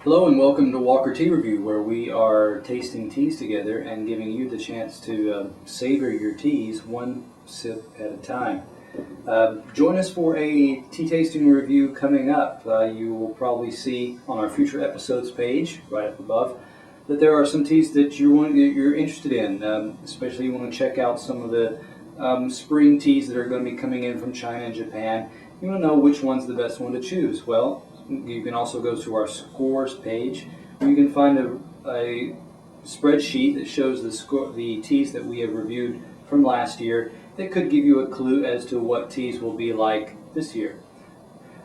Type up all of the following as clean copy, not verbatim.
Hello and welcome to Walker Tea Review, where we are tasting teas together and giving you the chance to savor your teas one sip at a time. Join us for a tea tasting review coming up. You will probably see on our future episodes page, right up above, that there are some teas that you're interested in. Especially you want to check out some of the spring teas that are going to be coming in from China and Japan. You want to know which one's the best one to choose. Well, you can also go to our scores page, where you can find a spreadsheet that shows the teas that we have reviewed from last year that could give you a clue as to what teas will be like this year.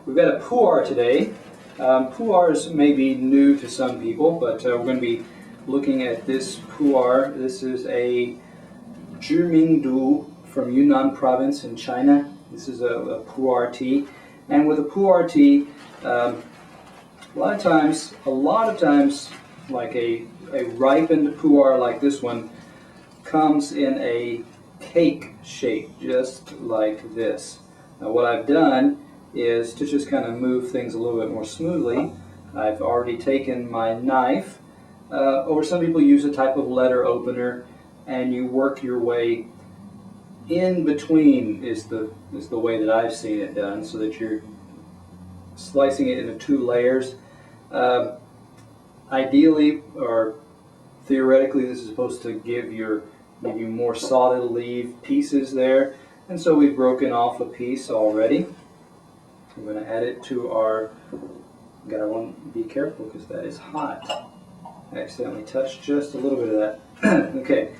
We've got a pu'er today. Pu'ers may be new to some people, but we're going to be looking at this pu'er. This is a ZhiMingDu from Yunnan province in China. This is a pu'er tea. And with a pu'er tea, a lot of times, like a ripened pu'er like this one comes in a cake shape, just like this. Now, what I've done is to just kind of move things a little bit more smoothly. I've already taken my knife, or some people use a type of letter opener, and you work your way in between is the way that I've seen it done, so that you're slicing it into two layers. Ideally, or theoretically, this is supposed to give you more solid leaf pieces there, and so we've broken off a piece already. I'm going to add it to our. Gotta want to be careful because that is hot. I accidentally touched just a little bit of that. Okay.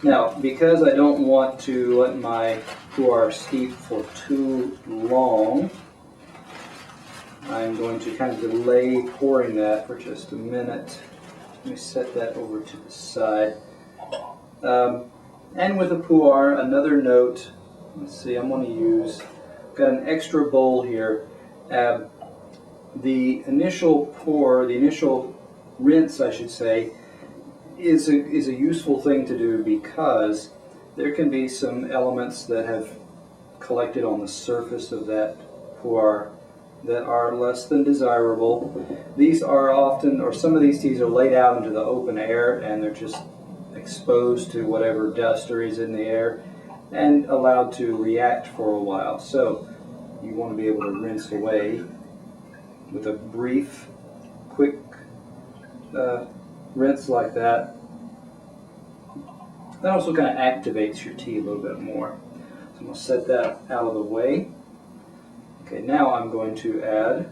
Now, because I don't want to let my pu'er steep for too long, I'm going to kind of delay pouring that for just a minute. Let me set that over to the side. And with a pu'er, another note, let's see, I'm going to use, got an extra bowl here. The initial pour, the initial rinse, I should say, is a useful thing to do because there can be some elements that have collected on the surface of that pu'er that are less than desirable. These are often, or some of these teas are laid out into the open air and they're just exposed to whatever dust is in the air and allowed to react for a while. So you want to be able to rinse away with a brief, quick rinse like that. That also kind of activates your tea a little bit more. So I'm going to set that out of the way. Okay, now I'm going to add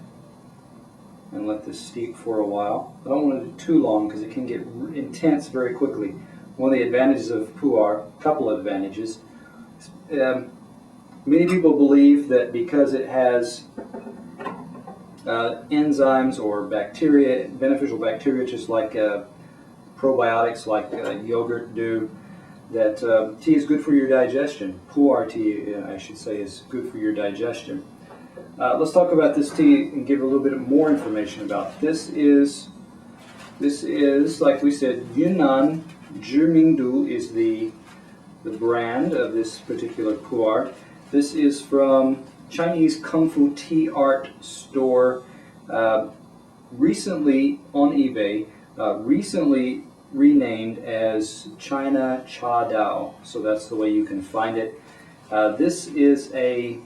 and let this steep for a while. I don't want to do too long because it can get intense very quickly. One of the advantages of pu'er, a couple of advantages, many people believe that because it has enzymes or bacteria, beneficial bacteria, just like probiotics like yogurt do, that tea is good for your digestion. Pu'er tea, I should say, is good for your digestion. Let's talk about this tea and give a little bit more information about it. This is, like we said, Yunnan ZhiMingDu is the brand of this particular pu'er. This is from Chinese Kung Fu Tea Art Store, recently on eBay, recently renamed as ChinaChaDao, so that's the way you can find it. This is a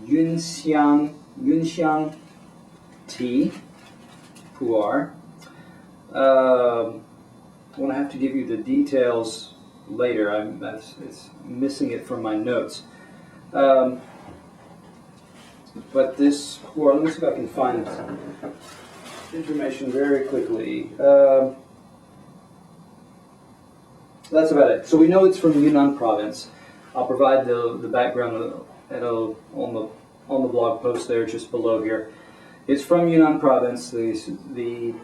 Yunxiang tea pu'er. I'm going to have to give you the details later. It's missing it from my notes. But this pu'er, let me see if I can find information very quickly. That's about it. So we know it's from Yunnan province. I'll provide the background on the blog post there just below here. It's from Yunnan province, the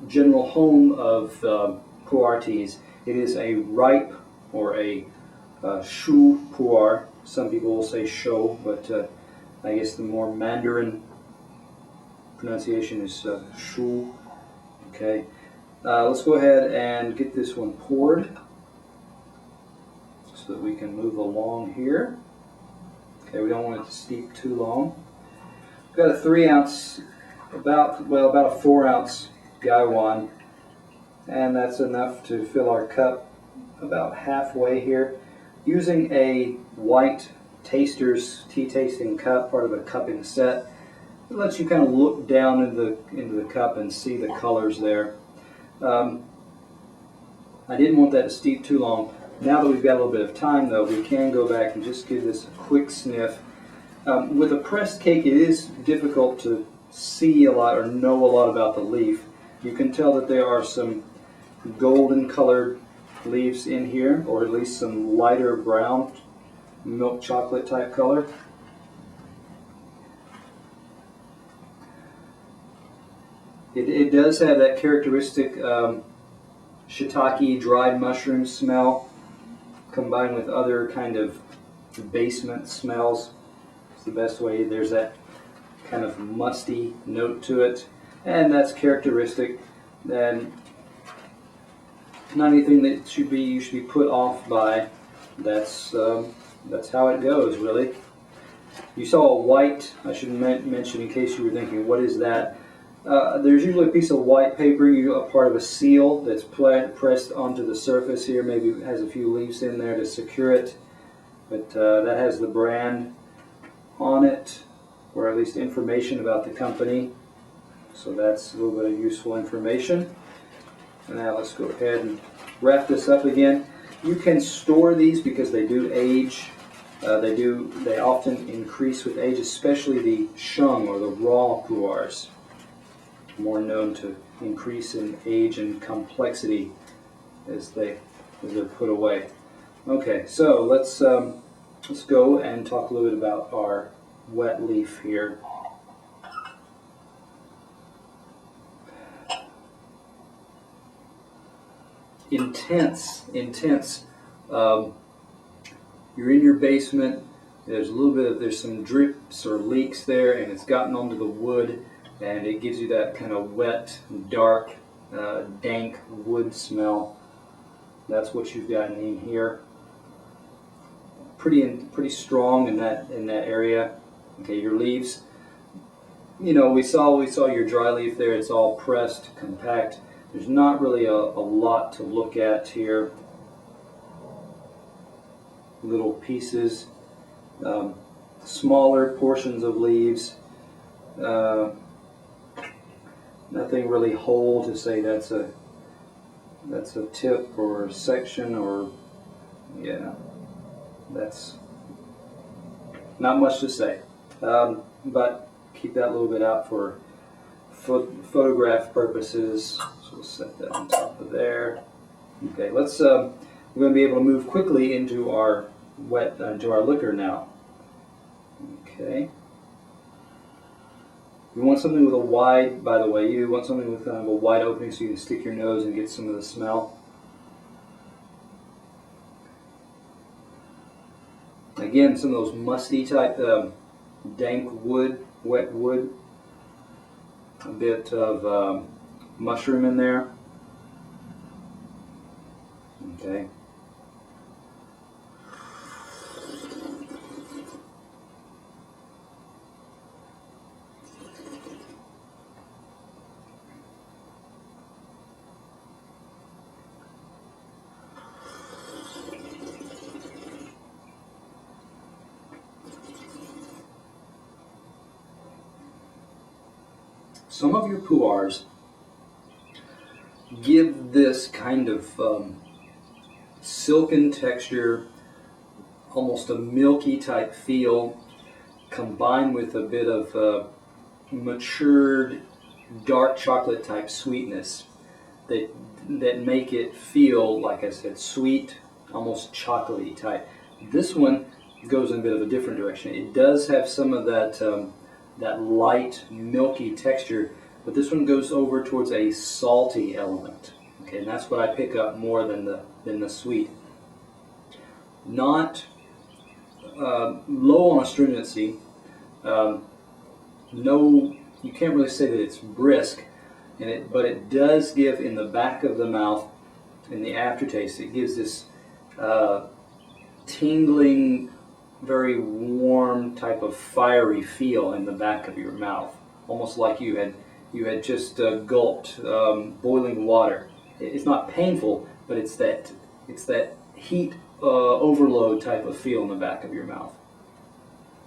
general home of pu'er teas. It is a ripe or a shu pu'er. Some people will say shou, but I guess the more Mandarin pronunciation is shu. Okay, let's go ahead and get this one poured so that we can move along here. Okay, we don't want it to steep too long. We've got a 3 ounce, about a 4 ounce gaiwan, and that's enough to fill our cup about halfway here. Using a white taster's tea tasting cup, part of a cupping set, it lets you kind of look down into the cup and see the colors there. I didn't want that to steep too long. Now that we've got a little bit of time, though, we can go back and just give this a quick sniff. With a pressed cake, it is difficult to see a lot or know a lot about the leaf. You can tell that there are some golden colored leaves in here, or at least some lighter brown, milk chocolate type color. It does have that characteristic shiitake dried mushroom smell combined with other kind of basement smells. It's the best way. There's that kind of musty note to it, and that's characteristic. And not anything that you should be put off by. That's how it goes, really. You saw a white. I should mention, in case you were thinking, what is that? There's usually a piece of white paper, a part of a seal that's pressed onto the surface here. Maybe it has a few leaves in there to secure it, but that has the brand on it, or at least information about the company. So that's a little bit of useful information. Now let's go ahead and wrap this up again. You can store these because they do age. They often increase with age, especially the sheng or the raw pu'ers, more known to increase in age and complexity as they're put away. Okay, so let's go and talk a little bit about our wet leaf here. Intense. You're in your basement. There's some drips or leaks there, and it's gotten onto the wood, and it gives you that kind of wet, dark, dank wood smell. That's what you've got in here. Pretty strong in that area. Okay, your leaves. You know, we saw your dry leaf there. It's all pressed, compact. There's not really a lot to look at here. Little pieces, smaller portions of leaves. Nothing really whole to say that's a tip or section, or yeah, that's not much to say. But keep that a little bit out for photograph purposes. So we'll set that on top of there. Okay, let's. We're going to be able to move quickly into our liquor now. Okay. You want something with a wide, by the way, you want something with kind of a wide opening so you can stick your nose and get some of the smell. Again, some of those musty type, dank wood, wet wood. A bit of mushroom in there. Okay. Some of your pu'ers give this kind of silken texture, almost a milky type feel, combined with a bit of matured dark chocolate type sweetness that make it feel, like I said, sweet, almost chocolatey type. This one goes in a bit of a different direction. It does have some of that that light, milky texture, but this one goes over towards a salty element. Okay, and that's what I pick up more than the sweet. Not low on astringency. No, you can't really say that it's brisk, but it does give in the back of the mouth, in the aftertaste. It gives this tingling, very warm type of fiery feel in the back of your mouth, almost like you had you had just gulped boiling water. It's not painful, but it's that heat overload type of feel in the back of your mouth.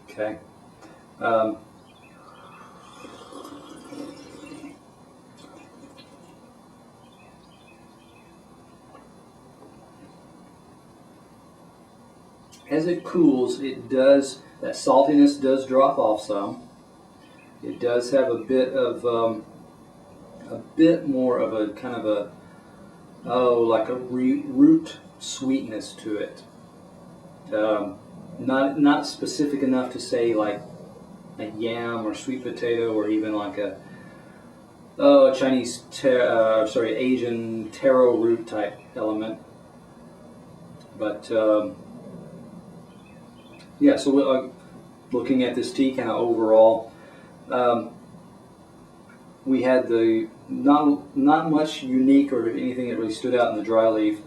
Okay. As it cools, that saltiness does drop off some. It does have a bit more of a kind of like a root sweetness to it. Not specific enough to say like a yam or sweet potato or even like a Asian taro root type element. But yeah, so looking at this tea kind of overall, we had the not much unique or anything that really stood out in the dry leaf.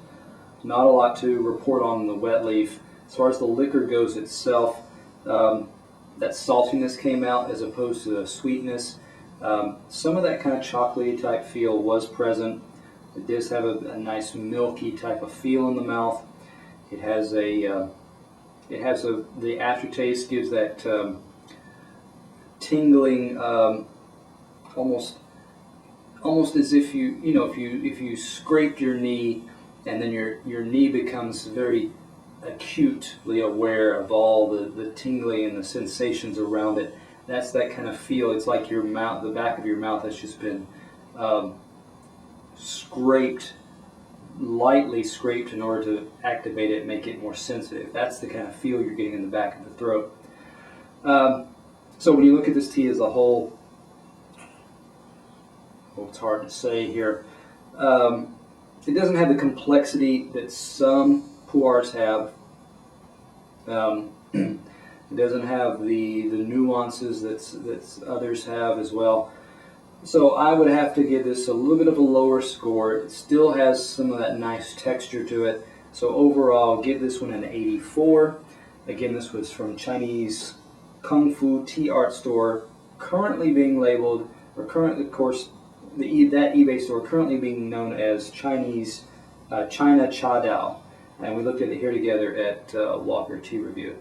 Not a lot to report on the wet leaf. As far as the liquor goes itself, that saltiness came out as opposed to the sweetness. Some of that kind of chocolatey type feel was present. It does have a nice milky type of feel in the mouth. It has the aftertaste gives that tingling, almost as if if you scraped your knee and then your knee becomes very acutely aware of all the tingling and the sensations around it. That's that kind of feel. It's like your mouth, the back of your mouth has just been lightly scraped in order to activate it and make it more sensitive. That's the kind of feel you're getting in the back of the throat. So when you look at this tea as a whole, well, it's hard to say here. It doesn't have the complexity that some pu'ers have. It doesn't have the nuances that others have as well. So I would have to give this a little bit of a lower score. It still has some of that nice texture to it. So overall, I'll give this one an 84. Again, this was from Chinese Kung Fu Tea Art Store, currently being labeled, or currently, of course, that eBay store currently being known as ChinaChaDao. And we looked at it here together at Walker Tea Review.